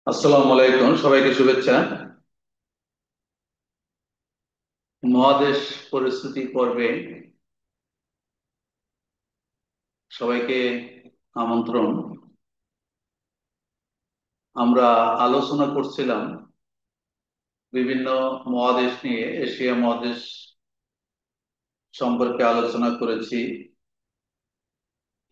আসসালামু আলাইকুম, সবাইকে শুভেচ্ছা। মহাদেশ পরিস্থিতি পর্বে সবাইকে আমন্ত্রণ। আমরা আলোচনা করছিলাম বিভিন্ন মহাদেশ নিয়ে। এশিয়া মহাদেশ সম্পর্কে আলোচনা করেছি।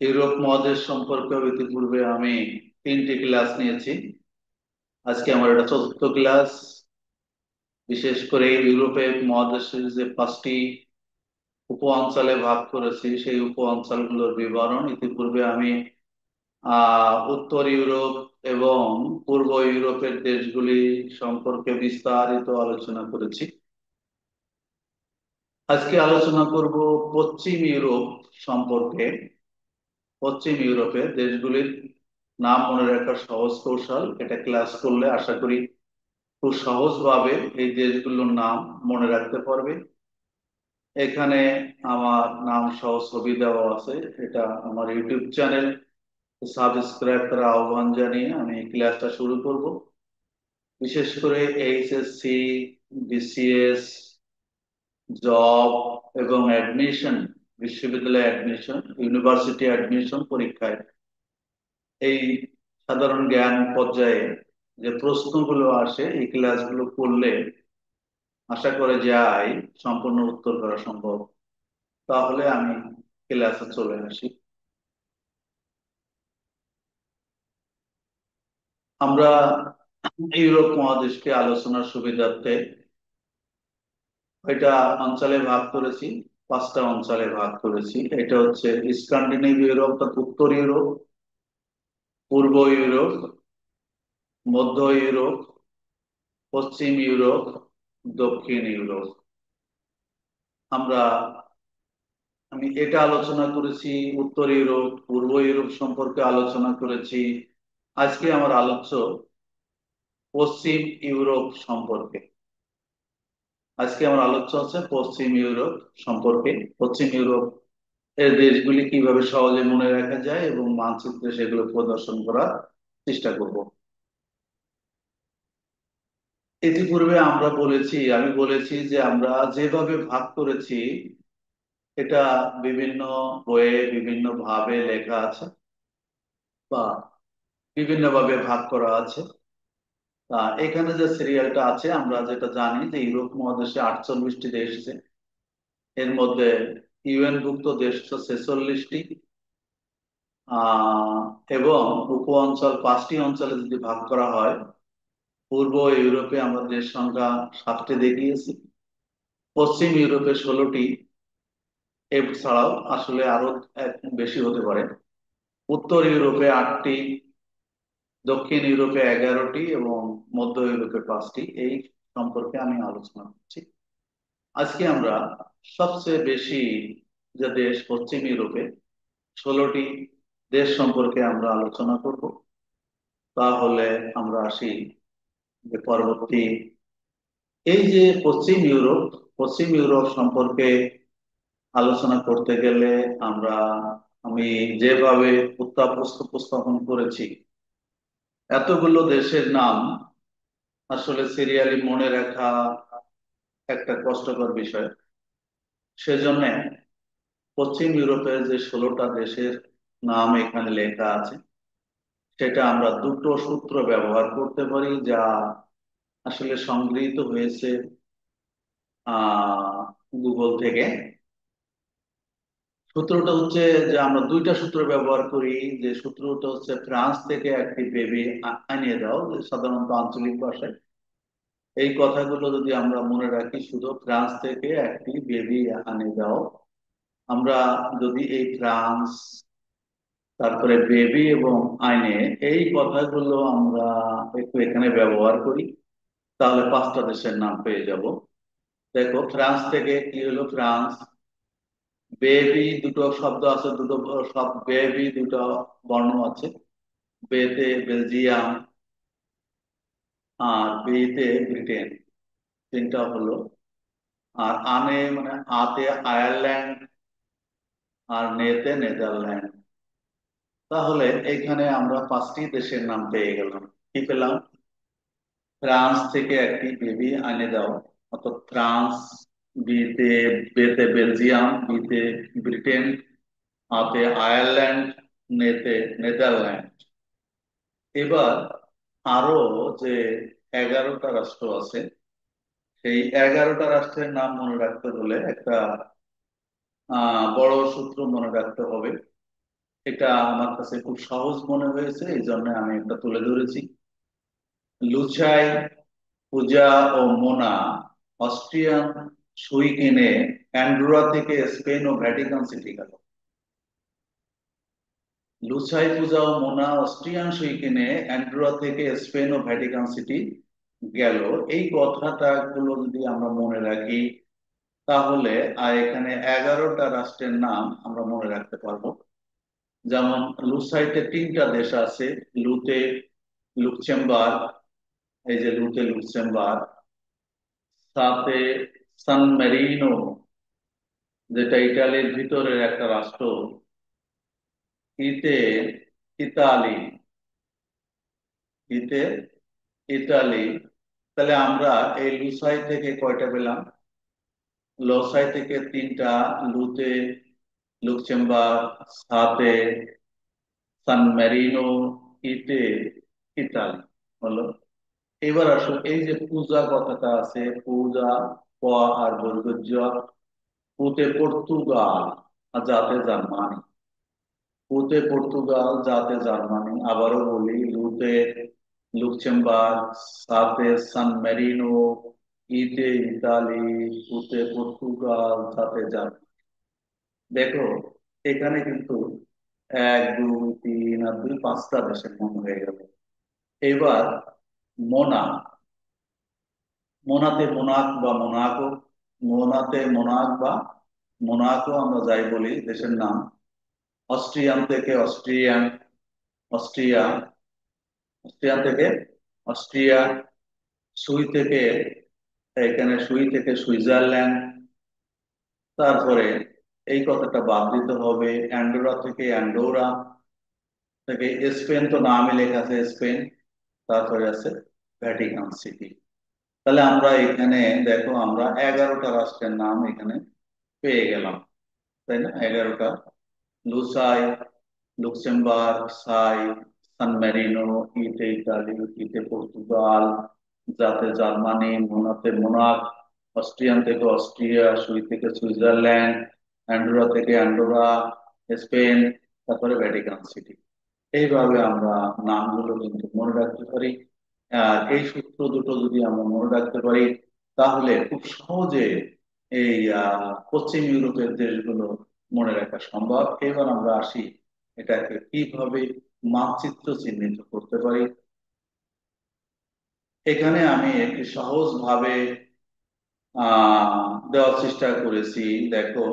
ইউরোপ মহাদেশ সম্পর্কে ইতিপূর্বে আমি 3টি ক্লাস নিয়েছি। আজকে আমার এটা চতুর্থ ক্লাস। বিশেষ করে ইউরোপের মহাদেশের যে 5টি উপ অঞ্চলে ভাগ করেছি, সেই উপ অঞ্চলগুলোর বিবরণ ইতিপূর্বে আমি উত্তর ইউরোপ এবং পূর্ব ইউরোপের দেশগুলি সম্পর্কে বিস্তারিত আলোচনা করেছি। আজকে আলোচনা করব পশ্চিম ইউরোপ সম্পর্কে। পশ্চিম ইউরোপের দেশগুলির নাম মনে রাখার সহজ কৌশল, এটা ক্লাস করলে আশা করি খুব সহজভাবে এই দেশগুলোর নাম মনে রাখতে পারবে। এখানে আমার নাম সহ ছবি দেওয়া আছে। এটা আমার ইউটিউব চ্যানেল। সাবস্ক্রাইব করার আহ্বান জানিয়ে আমি ক্লাসটা শুরু করব। বিশেষ করে এইচএসসি, বিসিএস, জব এবং অ্যাডমিশন, বিশ্ববিদ্যালয় অ্যাডমিশন, ইউনিভার্সিটি অ্যাডমিশন পরীক্ষায় এই সাধারণ জ্ঞান পর্যায়ে যে প্রশ্নগুলো আসে, এই ক্লাসগুলো করলে আশা করে যাই সম্পূর্ণ উত্তর করা সম্ভব। তাহলে আমি ক্লাসে চলে আসি। আমরা ইউরোপ মহাদেশকে আলোচনার সুবিধার্থে এটা অঞ্চলে ভাগ করেছি। 5টা অঞ্চলে ভাগ করেছি। এটা হচ্ছে স্ক্যান্ডিনেভীয় ইউরোপ অর্থাৎ উত্তর ইউরোপ, পূর্ব ইউরোপ, মধ্য ইউরোপ, পশ্চিম ইউরোপ, দক্ষিণ ইউরোপ। আমরা আমি এটা আলোচনা করেছি। উত্তর ইউরোপ, পূর্ব ইউরোপ সম্পর্কে আলোচনা করেছি। আজকে আমার আলোচ্য পশ্চিম ইউরোপ সম্পর্কে। আজকে আমার আলোচ্য হচ্ছে পশ্চিম ইউরোপ সম্পর্কে। পশ্চিম ইউরোপ এর দেশগুলি কিভাবে সহজে মনে রাখা যায় এবং মানচিত্রে সেগুলো প্রদর্শন করার চেষ্টা করব। ইতিপূর্বে আমি বলেছি যে আমরা যেভাবে ভাগ করেছি এটা বিভিন্ন বইয়ে বিভিন্ন ভাবে লেখা আছে বা বিভিন্ন ভাবে ভাগ করা আছে। তা এখানে যে সিরিয়ালটা আছে, আমরা যেটা জানি যে ইউরোপ মহাদেশে 48টি দেশ আছে। এর মধ্যে ইউএন ভুক্ত দেশ হচ্ছে 46টি। আহ এবং উপ অঞ্চল 5টি অঞ্চলে যদি ভাগ করা হয়, পূর্ব ইউরোপে আমরা দেশ সংখ্যা 7টি দেখিয়েছি, পশ্চিম ইউরোপে 16টি, এছাড়াও আসলে আরো বেশি হতে পারে। উত্তর ইউরোপে 8টি, দক্ষিণ ইউরোপে 11টি এবং মধ্য ইউরোপে 5টি। এই সম্পর্কে আমি আলোচনা করছি। আজকে আমরা সবচেয়ে বেশি যে দেশ পশ্চিম ইউরোপে 16টি দেশ সম্পর্কে আমরা আলোচনা করব। তাহলে আমরা আসি যে পরবর্তী এই যে পশ্চিম ইউরোপ সম্পর্কে আলোচনা করতে গেলে আমরা আমি যেভাবে উপস্থাপন করেছি, এতগুলো দেশের নাম আসলে সিরিয়ালি মনে রাখা একটা কষ্টকর বিষয়। সেজন্য পশ্চিম ইউরোপের যে 16টা দেশের নাম এখানে লেখা আছে, সেটা আমরা দুটো সূত্র ব্যবহার করতে পারি, যা আসলে সংগৃহীত হয়েছে আহ গুগল থেকে। সূত্রটা হচ্ছে যে আমরা দুইটা সূত্র ব্যবহার করি। যে সূত্রটা হচ্ছে ফ্রান্স থেকে একটি বেবি আনিয়ে দাও, যে সাধারণত আঞ্চলিক ভাষায় এই কথাগুলো যদি আমরা মনে রাখি, শুধু ফ্রান্স থেকে একটি বেবি আনিয়ে দাও, আমরা যদি এই ফ্রান্স, তারপরে বেবি এবং আইনে, এই কথাগুলো আমরা একটু এখানে ব্যবহার করি, তাহলে 5টা দেশের নাম পেয়ে যাব। দেখো, ফ্রান্স থেকে কি হলো? ফ্রান্স। বেবি দুটো শব্দ আছে, দুটো শব্দ, বেবি দুটো বর্ণ আছে। বেতে বেলজিয়াম আর বিতে ব্রিটেন, তিনটা হলো। আর আনে মানে আতে আয়ারল্যান্ড আর নেতে নেদারল্যান্ড। তাহলে এখানে আমরা 5টি দেশের নাম পেয়ে গেলাম। কি পেলাম? ফ্রান্স থেকে একটি বেবি এনে দাও। অর্থাৎ ফ্রান্স, বিতে বেতে বেলজিয়াম, বিতে ব্রিটেন, আতে আয়ারল্যান্ড, নেতে নেদারল্যান্ড। এবার আরো যে 11টা রাষ্ট্র আছে, সেই 11টা রাষ্ট্রের নাম মনে রাখতে হলে একটা বড় সূত্র মনে রাখতে হবে। এটা আমার কাছে খুব সহজ মনে হয়েছে, এই জন্য আমি এটা তুলে ধরেছি। লুচাই, পূজা ও মোনা অস্ট্রিয়ান সুই কিনে অ্যান্ডোরা থেকে স্পেন ও ভ্যাটিকান সিটি গেল। লুসাই, পূজা ও মোনা অস্ট্রিয়ান সুই কিনে অ্যান্ডোরা থেকে স্পেন ও ভ্যাটিকান সিটি গেল। এই কথাটা গুলো যদি আমরা মনে রাখি, তাহলে আর এখানে 11টা রাষ্ট্রের নাম আমরা মনে রাখতে পারবো। যেমন লুসাইতে 3টা দেশ আছে, লুতে লুক্সেমবার্গ, এই যে লুতে লুক্সেমবার্গ, সাথে সান মেরিনো, যেটা ইটালির ভিতরের একটা রাষ্ট্র, ইতে ইতালি, ইতে ইতালি। তাহলে আমরা এই লুসাই থেকে কয়টা পেলাম? লোসাই থেকে 3টা, লুতে লুক্সেমবার্গ, সাতে সান মেরিনো, ইতে ইতালি হলো। এবার আসো, এই যে পূজা কথাটা আছে, পূজা, প আর বর্গজ, পুতে পর্তুগাল আর যাতে জার্মানি। পুতে পর্তুগাল, যাতে জার্মানি, আবারও বলি, লুতে লুক্সেমবার্গ, সাতে সান মেরিনো, ইতে ইতালি, পুতে পর্তুগাল, যাতে জার্মানি। দেখো, এখানে কিন্তু 1 2 3 আর 2 5টা দেশের নাম হয়ে গেল। এবার মোনা, মোনাতে মোনাক বা মোনাকো, মোনাতে মোনাক বা মোনাকো আমরা যাই বলি দেশের নাম। অস্ট্রিয়ান থেকে অস্ট্রিয়ান, অস্ট্রিয়া, অস্ট্রিয়ান থেকে অস্ট্রিয়া। সুই থেকে, এখানে সুই থেকে সুইজারল্যান্ড। তারপরে এই কথাটা বাদ দিতে হবে, অ্যান্ডোরা থেকে অ্যান্ডোরা, থেকে স্পেন তো নামই লেখা আছে স্পেন। তারপরে আছে ভ্যাটিকান সিটি। তাহলে আমরা এখানে দেখো, আমরা 11টা রাষ্ট্রের নাম এখানে পেয়ে গেলাম, তাই না? 11টা: লুসাই, লুক্সেমবার্গ, সাই, সান মেরিনো, ইতে ইতালি, ইতে পর্তুগাল, যাতে জার্মানি, মোনাতে মোনাক, অস্ট্রিয়ান থেকে অস্ট্রিয়া, সুই থেকে সুইজারল্যান্ড, অ্যান্ডোরা থেকে অ্যান্ডোরা, স্পেন, তারপরে ভ্যাটিকান সিটি। এইভাবে আমরা নামগুলো কিন্তু মনে রাখতে পারি। আর এই সূত্র দুটো যদি আমরা মনে রাখতে পারি, তাহলে খুব সহজে এই পশ্চিম ইউরোপের দেশগুলো মনে রাখা সম্ভব। এবার আমরা আসি, এটাকে কিভাবে মানচিত্র চিহ্নিত করতে পারি। এখানে আমি একটি সহজ ভাবে দেওয়ার চেষ্টা করেছি। দেখো,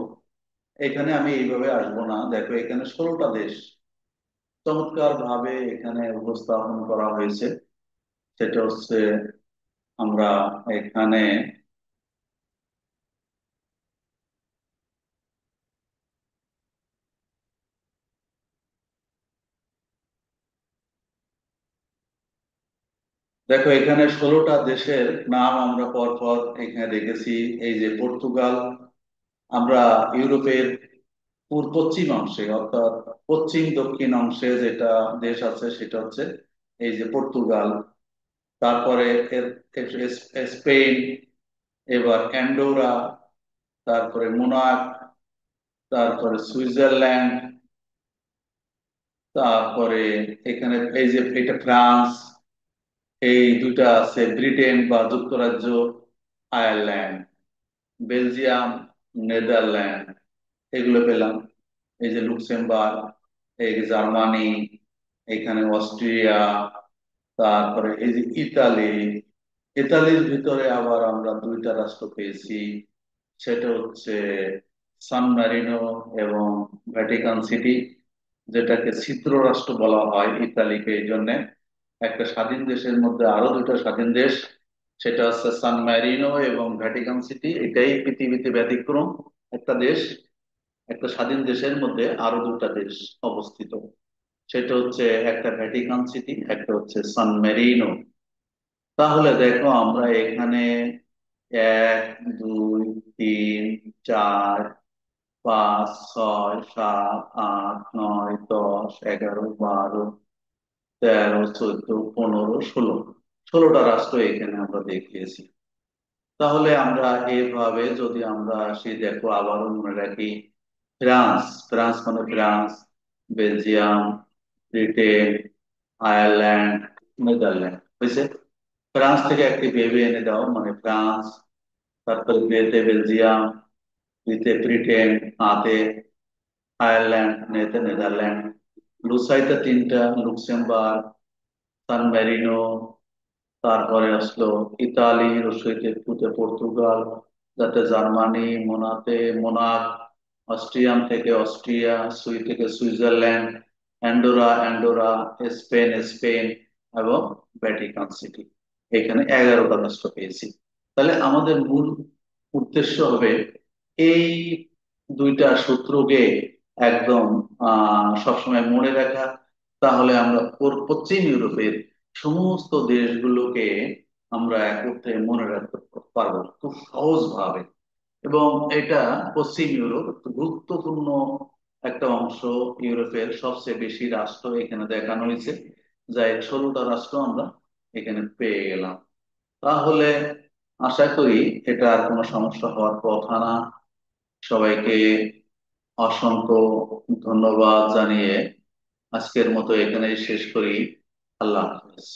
এখানে আমি এইভাবে আসবো না, দেখো এখানে 16টা দেশ চমৎকার ভাবে এখানে উপস্থাপন করা হয়েছে। সেটা হচ্ছে, আমরা এখানে দেখো, এখানে 16টা দেশের নাম আমরা পর পর এখানে দেখেছি। এই যে পর্তুগাল, আমরা ইউরোপের পশ্চিম অংশে, অর্থাৎ পশ্চিম দক্ষিণ অংশে যেটা দেশ আছে সেটা হচ্ছে এই যে পর্তুগাল। তারপরে স্পেন, এবার অ্যান্ডোরা, তারপরে মোনাক, তারপরে সুইজারল্যান্ড, তারপরে এখানে এই যে এটা ফ্রান্স, এই দুইটা আছে ব্রিটেন বা যুক্তরাজ্য, আয়ারল্যান্ড, বেলজিয়াম, নেদারল্যান্ড, এগুলো পেলাম। এই যে লুক্সেমবার্গ, এই যে জার্মানি, এখানে অস্ট্রিয়া, তারপরে এই যে ইতালি। ইতালির ভিতরে আবার আমরা 2টা রাষ্ট্র পেয়েছি, সেটা হচ্ছে সান মারিনো এবং ভ্যাটিকান সিটি, যেটাকে ছিদ্র রাষ্ট্র বলা হয় ইতালিকে। এই জন্য একটা স্বাধীন দেশের মধ্যে আরো 2টা স্বাধীন দেশ, সেটা হচ্ছে সান মারিনো এবং ভ্যাটিকান সিটি। এটাই পৃথিবীতে ব্যতিক্রম, একটা দেশ, একটা স্বাধীন দেশের মধ্যে আরো 2টা দেশ অবস্থিত। সেটা হচ্ছে একটা ভ্যাটিকান সিটি, একটা হচ্ছে সান মেরিনো। তাহলে দেখো আমরা এখানে 1 2 3 4 5 6 7 8 9 10 11 12 13 14 15 ষোলোটা রাষ্ট্র এখানে আমরা দেখিয়েছি। তাহলে আমরা এভাবে যদি আমরা আসি, দেখো আবারও মনে রাখি, ফ্রান্স, ফ্রান্স মানে France, Belgium, Britain, Ireland, Netherland হয়েছে। ফ্রান্স থেকে একটি ভেবে এনে দাও, মানে ফ্রান্স, তারপরে বিয়েতে বেলজিয়াম, বিতে ব্রিটেন, আতে আয়ারল্যান্ড, নেতে নেদারল্যান্ড, লুসাইতে তিনটা, লুক্সেমবার্গ, সান মেরিনো, তারপরে আসলো ইতালি, রসইতে পুতে পর্তুগাল, যাতে জার্মানি, মোনাতে মোনাক, অস্ট্রিয়ান থেকে অস্ট্রিয়া, সুই থেকে সুইজারল্যান্ড, অ্যান্ডোরা, স্পেন স্পেন, এবং ভ্যাটিকান সিটি। এখানে 11টা রাষ্ট্র পেয়েছি। তাহলে আমাদের মূল উদ্দেশ্য হবে এই দুইটা সূত্রকে একদম সবসময় মনে রাখা। তাহলে আমরা পশ্চিম ইউরোপের সমস্ত দেশগুলোকে আমরা একত্রে মনে রাখতে পারবো খুব সহজ ভাবে। এবং এটা পশ্চিম ইউরোপ গুরুত্বপূর্ণ একটা অংশ। ইউরোপের সবচেয়ে বেশি রাষ্ট্র এখানে দেখানো হয়েছে, যা 16টা রাষ্ট্র আমরা এখানে পেয়ে গেলাম। তাহলে আশা করি এটা আর কোনো সমস্যা হওয়ার কথা না। সবাইকে অসংখ্য ধন্যবাদ জানিয়ে আজকের মতো এখানেই শেষ করি। আল্লাহ হাফেজ।